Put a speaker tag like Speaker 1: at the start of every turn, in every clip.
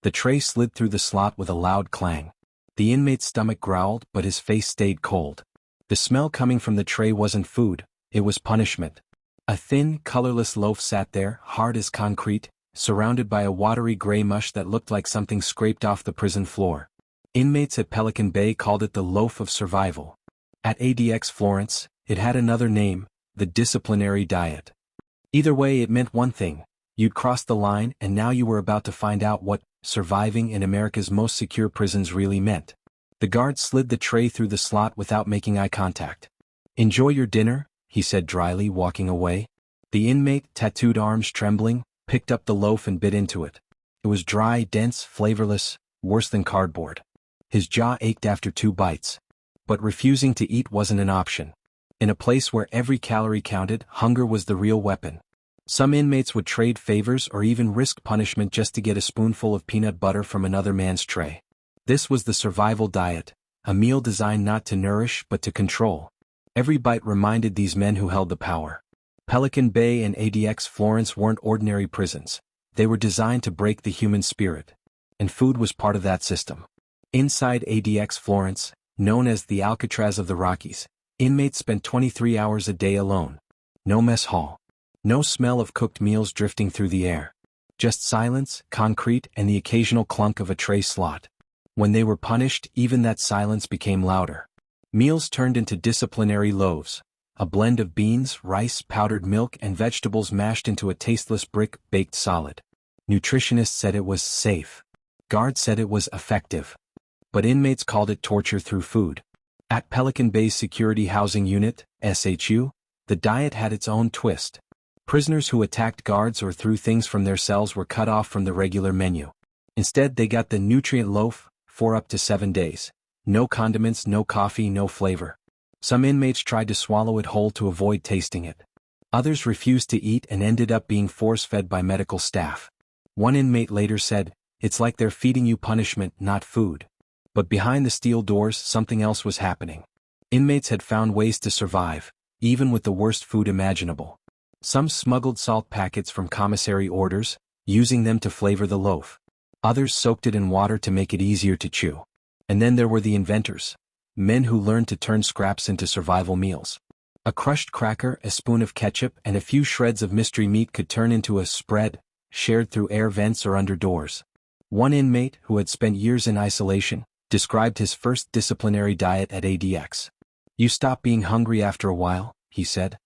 Speaker 1: The tray slid through the slot with a loud clang. The inmate's stomach growled, but his face stayed cold. The smell coming from the tray wasn't food, it was punishment. A thin, colorless loaf sat there, hard as concrete, surrounded by a watery gray mush that looked like something scraped off the prison floor. Inmates at Pelican Bay called it the loaf of survival. At ADX Florence, it had another name, the disciplinary diet. Either way, it meant one thing: you'd crossed the line, and now you were about to find out what surviving in America's most secure prisons really meant. The guard slid the tray through the slot without making eye contact. "Enjoy your dinner," he said dryly, walking away. The inmate, tattooed arms trembling, picked up the loaf and bit into it. It was dry, dense, flavorless, worse than cardboard. His jaw ached after 2 bites. But refusing to eat wasn't an option. In a place where every calorie counted, hunger was the real weapon. Some inmates would trade favors or even risk punishment just to get a spoonful of peanut butter from another man's tray. This was the survival diet, a meal designed not to nourish but to control. Every bite reminded these men who held the power. Pelican Bay and ADX Florence weren't ordinary prisons. They were designed to break the human spirit. And food was part of that system. Inside ADX Florence, known as the Alcatraz of the Rockies, inmates spent 23 hours a day alone. No mess hall. No smell of cooked meals drifting through the air. Just silence, concrete, and the occasional clunk of a tray slot. When they were punished, even that silence became louder. Meals turned into disciplinary loaves, a blend of beans, rice, powdered milk, and vegetables mashed into a tasteless brick, baked solid. Nutritionists said it was safe. Guards said it was effective. But inmates called it torture through food. At Pelican Bay's Security Housing Unit, SHU, the diet had its own twist. Prisoners who attacked guards or threw things from their cells were cut off from the regular menu. Instead, they got the nutrient loaf, for up to 7 days. No condiments, no coffee, no flavor. Some inmates tried to swallow it whole to avoid tasting it. Others refused to eat and ended up being force-fed by medical staff. One inmate later said, "It's like they're feeding you punishment, not food." But behind the steel doors, something else was happening. Inmates had found ways to survive, even with the worst food imaginable. Some smuggled salt packets from commissary orders, using them to flavor the loaf. Others soaked it in water to make it easier to chew. And then there were the inventors. Men who learned to turn scraps into survival meals. A crushed cracker, a spoon of ketchup, and a few shreds of mystery meat could turn into a spread, shared through air vents or under doors. One inmate, who had spent years in isolation, described his first disciplinary diet at ADX. "You stop being hungry after a while," he said.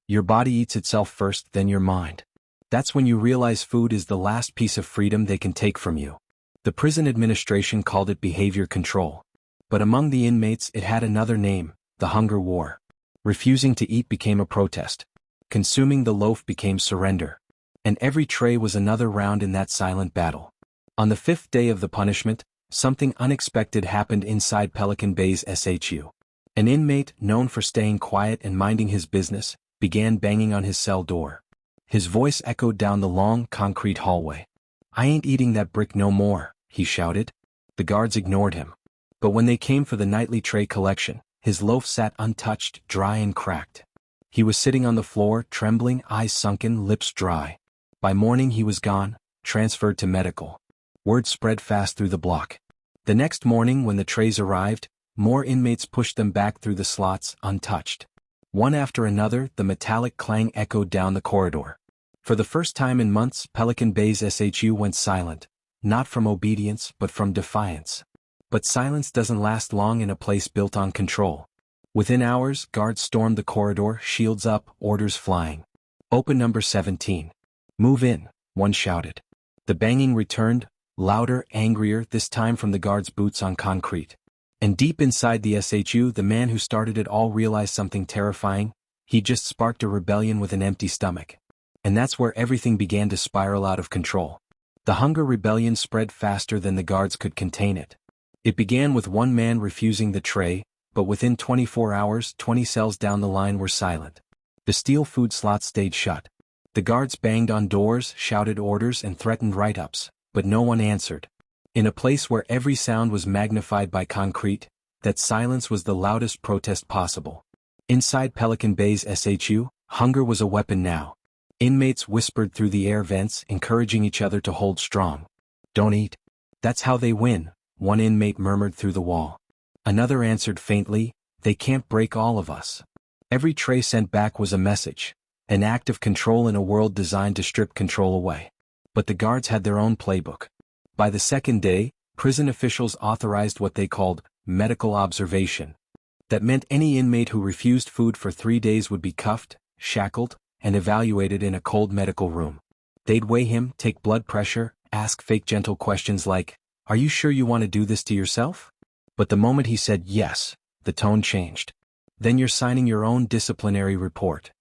Speaker 1: "Your body eats itself first, then your mind. That's when you realize food is the last piece of freedom they can take from you." The prison administration called it behavior control. But among the inmates it had another name, the hunger war. Refusing to eat became a protest. Consuming the loaf became surrender. And every tray was another round in that silent battle. On the 5th day of the punishment, something unexpected happened inside Pelican Bay's SHU. An inmate, known for staying quiet and minding his business, began banging on his cell door. His voice echoed down the long, concrete hallway. "I ain't eating that brick no more," he shouted. The guards ignored him. But when they came for the nightly tray collection, his loaf sat untouched, dry and cracked. He was sitting on the floor, trembling, eyes sunken, lips dry. By morning he was gone, transferred to medical. Word spread fast through the block. The next morning when the trays arrived, more inmates pushed them back through the slots, untouched. One after another, the metallic clang echoed down the corridor. For the first time in months, Pelican Bay's SHU went silent, not from obedience but from defiance. But silence doesn't last long in a place built on control. Within hours, guards stormed the corridor, shields up, orders flying. "Open number 17. Move in," one shouted. The banging returned, louder, angrier, this time from the guards' boots on concrete. And deep inside the SHU, the man who started it all realized something terrifying. He just sparked a rebellion with an empty stomach. And that's where everything began to spiral out of control. The hunger rebellion spread faster than the guards could contain it. It began with one man refusing the tray, but within 24 hours, 20 cells down the line were silent. The steel food slots stayed shut. The guards banged on doors, shouted orders, and threatened write-ups, but no one answered. In a place where every sound was magnified by concrete, that silence was the loudest protest possible. Inside Pelican Bay's SHU, hunger was a weapon now. Inmates whispered through the air vents, encouraging each other to hold strong. "Don't eat. "That's how they win," one inmate murmured through the wall. Another answered faintly, "They can't break all of us." Every tray sent back was a message, an act of control in a world designed to strip control away. But the guards had their own playbook. By the second day, prison officials authorized what they called medical observation. That meant any inmate who refused food for 3 days would be cuffed, shackled, and evaluated in a cold medical room. They'd weigh him, take blood pressure, ask fake gentle questions like, "Are you sure you want to do this to yourself?" But the moment he said yes, the tone changed. "Then you're signing your own disciplinary report."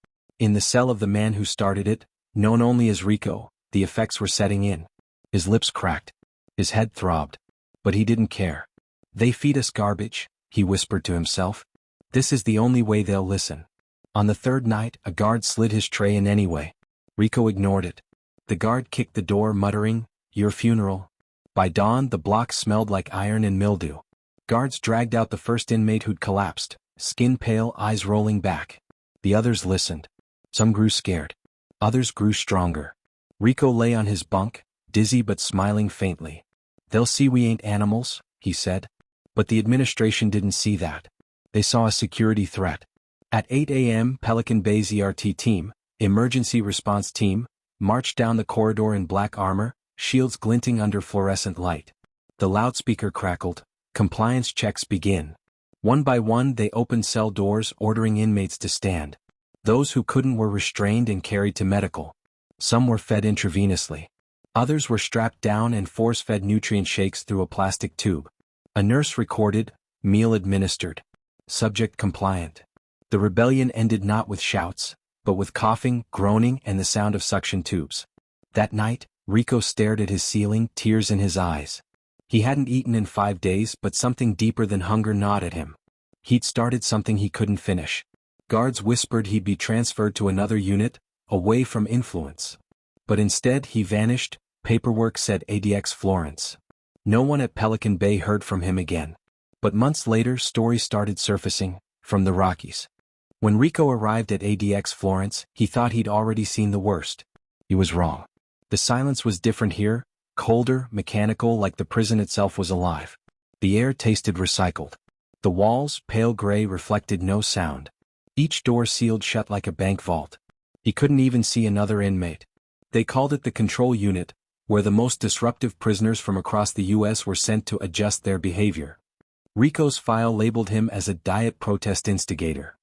Speaker 1: In the cell of the man who started it, known only as Rico, the effects were setting in. His lips cracked. His head throbbed. But he didn't care. "They feed us garbage," he whispered to himself. "This is the only way they'll listen." On the third night, a guard slid his tray in anyway. Rico ignored it. The guard kicked the door, muttering, "Your funeral." By dawn, the block smelled like iron and mildew. Guards dragged out the first inmate who'd collapsed, skin pale, eyes rolling back. The others listened. Some grew scared. Others grew stronger. Rico lay on his bunk, dizzy but smiling faintly. "They'll see we ain't animals," he said. But the administration didn't see that. They saw a security threat. At 8 a.m., Pelican Bay's ERT team, emergency response team, marched down the corridor in black armor, shields glinting under fluorescent light. The loudspeaker crackled. "Compliance checks begin." One by one they opened cell doors, ordering inmates to stand. Those who couldn't were restrained and carried to medical. Some were fed intravenously. Others were strapped down and force-fed nutrient shakes through a plastic tube. A nurse recorded, "Meal administered. Subject compliant." The rebellion ended not with shouts, but with coughing, groaning, and the sound of suction tubes. That night, Rico stared at his ceiling, tears in his eyes. He hadn't eaten in 5 days, but something deeper than hunger gnawed at him. He'd started something he couldn't finish. Guards whispered he'd be transferred to another unit, away from influence. But instead he vanished, paperwork said ADX Florence. No one at Pelican Bay heard from him again. But months later stories started surfacing, from the Rockies. When Rico arrived at ADX Florence, he thought he'd already seen the worst. He was wrong. The silence was different here, colder, mechanical, like the prison itself was alive. The air tasted recycled. The walls, pale gray, reflected no sound. Each door sealed shut like a bank vault. He couldn't even see another inmate. They called it the control unit, where the most disruptive prisoners from across the U.S. were sent to adjust their behavior. Rico's file labeled him as a diet protest instigator.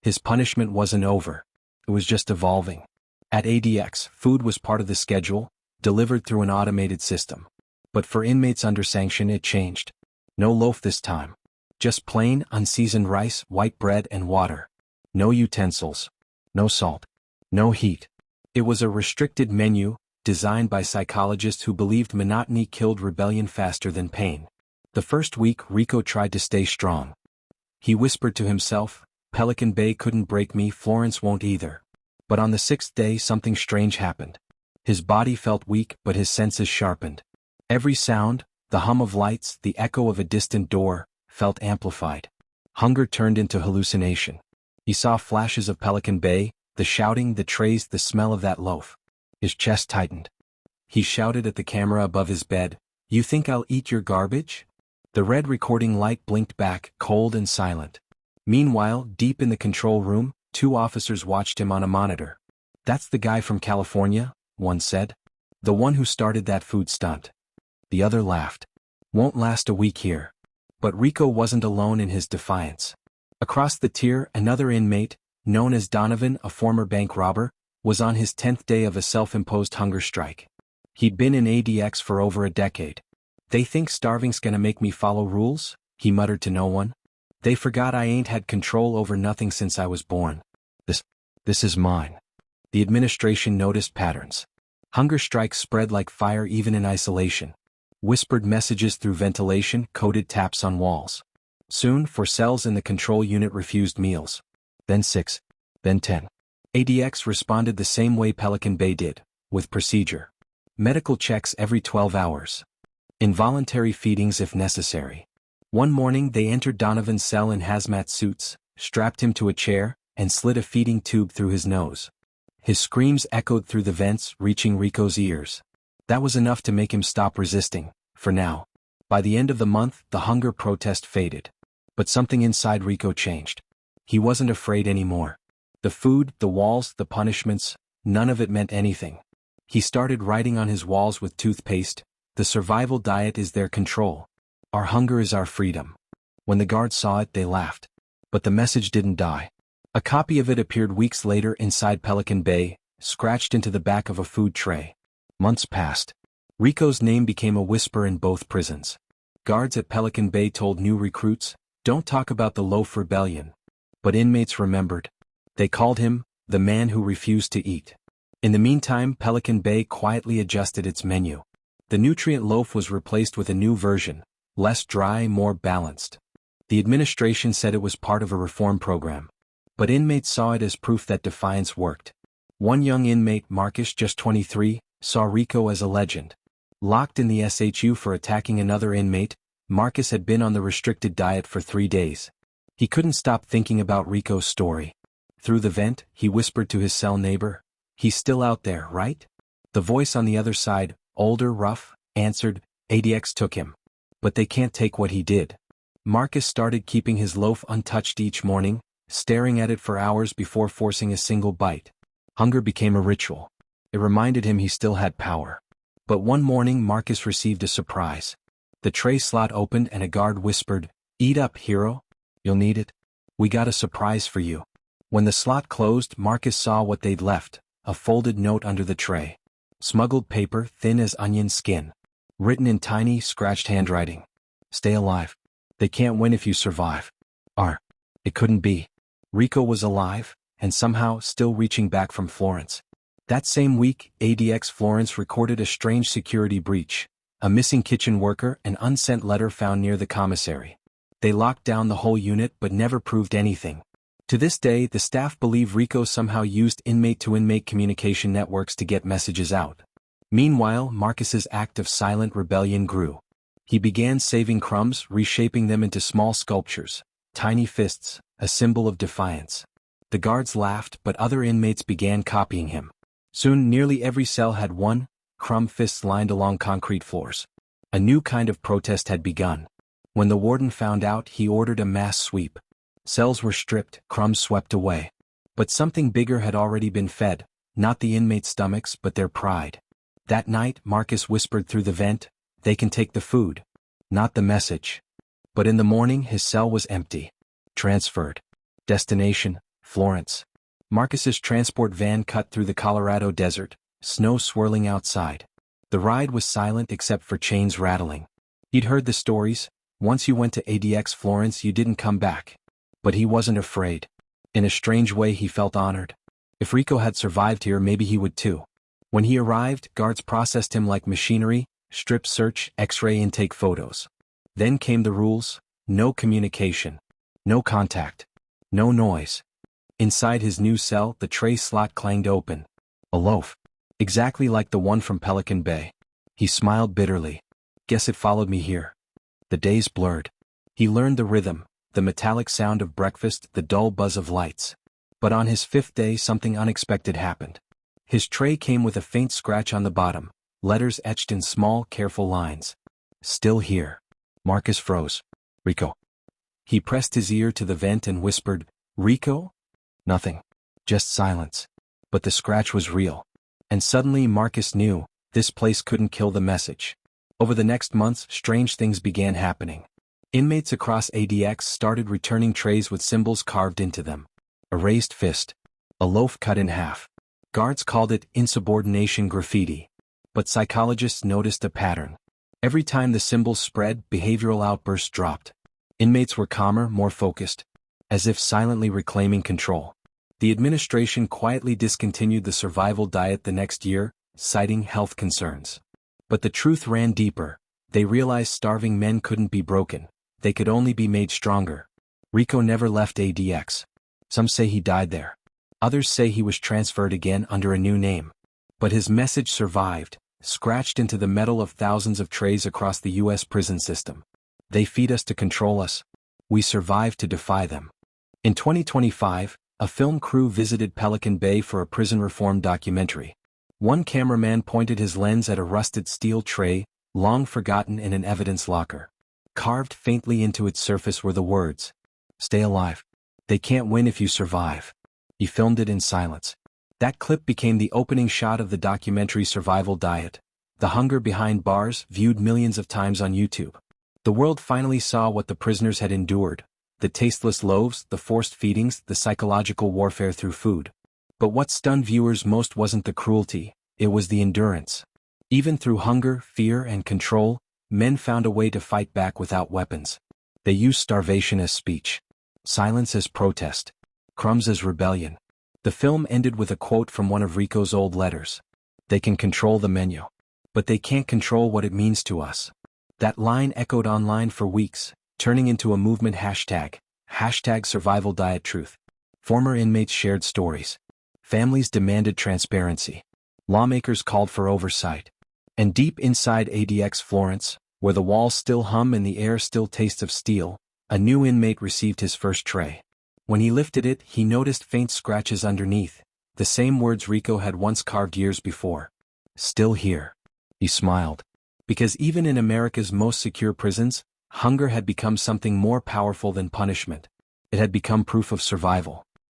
Speaker 1: His punishment wasn't over. It was just evolving. At ADX, food was part of the schedule, delivered through an automated system. But for inmates under sanction it changed. No loaf this time. Just plain, unseasoned rice, white bread, and water. No utensils. No salt. No heat. It was a restricted menu, designed by psychologists who believed monotony killed rebellion faster than pain. The first week, Rico tried to stay strong. He whispered to himself, "Pelican Bay couldn't break me, Florence won't either." But on the 6th day something strange happened. His body felt weak, but his senses sharpened. Every sound, the hum of lights, the echo of a distant door, felt amplified. Hunger turned into hallucination. He saw flashes of Pelican Bay, the shouting, the trays, the smell of that loaf. His chest tightened. He shouted at the camera above his bed, "You think I'll eat your garbage?" The red recording light blinked back, cold and silent. Meanwhile, deep in the control room, 2 officers watched him on a monitor. "That's the guy from California," one said. "The one who started that food stunt." The other laughed. "Won't last a week here." But Rico wasn't alone in his defiance. Across the tier, another inmate, known as Donovan, a former bank robber, was on his 10th day of a self-imposed hunger strike. He'd been in ADX for over a decade. "They think starving's gonna make me follow rules?" he muttered to no one. "They forgot I ain't had control over nothing since I was born. This is mine." The administration noticed patterns. Hunger strikes spread like fire even in isolation. Whispered messages through ventilation, coded taps on walls. Soon, 4 cells in the control unit refused meals. Then 6. Then 10. ADX responded the same way Pelican Bay did, with procedure. Medical checks every 12 hours. Involuntary feedings if necessary. One morning they entered Donovan's cell in hazmat suits, strapped him to a chair, and slid a feeding tube through his nose. His screams echoed through the vents, reaching Rico's ears. That was enough to make him stop resisting, for now. By the end of the month, the hunger protest faded. But something inside Rico changed. He wasn't afraid anymore. The food, the walls, the punishments, none of it meant anything. He started writing on his walls with toothpaste, "The survival diet is their control. Our hunger is our freedom." When the guards saw it, they laughed. But the message didn't die. A copy of it appeared weeks later inside Pelican Bay, scratched into the back of a food tray. Months passed. Rico's name became a whisper in both prisons. Guards at Pelican Bay told new recruits, "Don't talk about the Loaf rebellion." But inmates remembered. They called him, "the man who refused to eat." In the meantime, Pelican Bay quietly adjusted its menu. The nutrient loaf was replaced with a new version, less dry, more balanced. The administration said it was part of a reform program. But inmates saw it as proof that defiance worked. One young inmate, Marcus, just 23, saw Rico as a legend. Locked in the SHU for attacking another inmate, Marcus had been on the restricted diet for 3 days. He couldn't stop thinking about Rico's story. Through the vent, he whispered to his cell neighbor, "He's still out there, right?" The voice on the other side, older, rough, answered, "ADX took him. But they can't take what he did." Marcus started keeping his loaf untouched each morning, staring at it for hours before forcing a single bite. Hunger became a ritual. It reminded him he still had power. But one morning Marcus received a surprise. The tray slot opened and a guard whispered, "Eat up, hero. You'll need it. We got a surprise for you." When the slot closed, Marcus saw what they'd left, a folded note under the tray. Smuggled paper, thin as onion skin. Written in tiny, scratched handwriting. "Stay alive. They can't win if you survive." It couldn't be. Rico was alive, and somehow still reaching back from Florence. That same week, ADX Florence recorded a strange security breach. A missing kitchen worker, an unsent letter found near the commissary. They locked down the whole unit but never proved anything. To this day, the staff believe Rico somehow used inmate-to-inmate communication networks to get messages out. Meanwhile, Marcus's act of silent rebellion grew. He began saving crumbs, reshaping them into small sculptures, tiny fists, a symbol of defiance. The guards laughed, but other inmates began copying him. Soon nearly every cell had one, crumb fists lined along concrete floors. A new kind of protest had begun. When the warden found out, he ordered a mass sweep. Cells were stripped, crumbs swept away. But something bigger had already been fed, not the inmates' stomachs but their pride. That night, Marcus whispered through the vent, "They can take the food, not the message." But in the morning his cell was empty. Transferred. Destination, Florence. Marcus's transport van cut through the Colorado desert, snow swirling outside. The ride was silent except for chains rattling. He'd heard the stories, once you went to ADX Florence you didn't come back. But he wasn't afraid. In a strange way he felt honored. If Rico had survived here, maybe he would too. When he arrived, guards processed him like machinery, strip search, X-ray intake photos. Then came the rules: no communication, no contact, no noise. Inside his new cell, the tray slot clanged open. A loaf. Exactly like the one from Pelican Bay. He smiled bitterly. Guess it followed me here. The days blurred. He learned the rhythm, the metallic sound of breakfast, the dull buzz of lights. But on his 5th day something unexpected happened. His tray came with a faint scratch on the bottom, letters etched in small, careful lines. "Still here." Marcus froze. "Rico." He pressed his ear to the vent and whispered, "Rico?" Nothing. Just silence. But the scratch was real. And suddenly Marcus knew, this place couldn't kill the message. Over the next months, strange things began happening. Inmates across ADX started returning trays with symbols carved into them. A raised fist. A loaf cut in half. Guards called it insubordination graffiti. But psychologists noticed a pattern. Every time the symbols spread, behavioral outbursts dropped. Inmates were calmer, more focused. As if silently reclaiming control. The administration quietly discontinued the survival diet the next year, citing health concerns. But the truth ran deeper. They realized starving men couldn't be broken. They could only be made stronger. Rico never left ADX. Some say he died there. Others say he was transferred again under a new name. But his message survived, scratched into the metal of thousands of trays across the U.S. prison system. They feed us to control us. We survive to defy them. In 2025, a film crew visited Pelican Bay for a prison reform documentary. One cameraman pointed his lens at a rusted steel tray, long forgotten in an evidence locker. Carved faintly into its surface were the words, "Stay alive. They can't win if you survive." He filmed it in silence. That clip became the opening shot of the documentary Survival Diet, The Hunger Behind Bars, viewed millions of times on YouTube. The world finally saw what the prisoners had endured: the tasteless loaves, the forced feedings, the psychological warfare through food. But what stunned viewers most wasn't the cruelty, it was the endurance. Even through hunger, fear, and control, men found a way to fight back without weapons. They used starvation as speech, silence as protest, crumbs as rebellion. The film ended with a quote from one of Rico's old letters. "They can control the menu, but they can't control what it means to us." That line echoed online for weeks, turning into a movement hashtag Survival Diet Truth. Former inmates shared stories. Families demanded transparency. Lawmakers called for oversight. And deep inside ADX Florence, where the walls still hum and the air still tastes of steel, a new inmate received his first tray. When he lifted it, he noticed faint scratches underneath, the same words Rico had once carved years before. "Still here." He smiled. Because even in America's most secure prisons, hunger had become something more powerful than punishment. It had become proof of survival.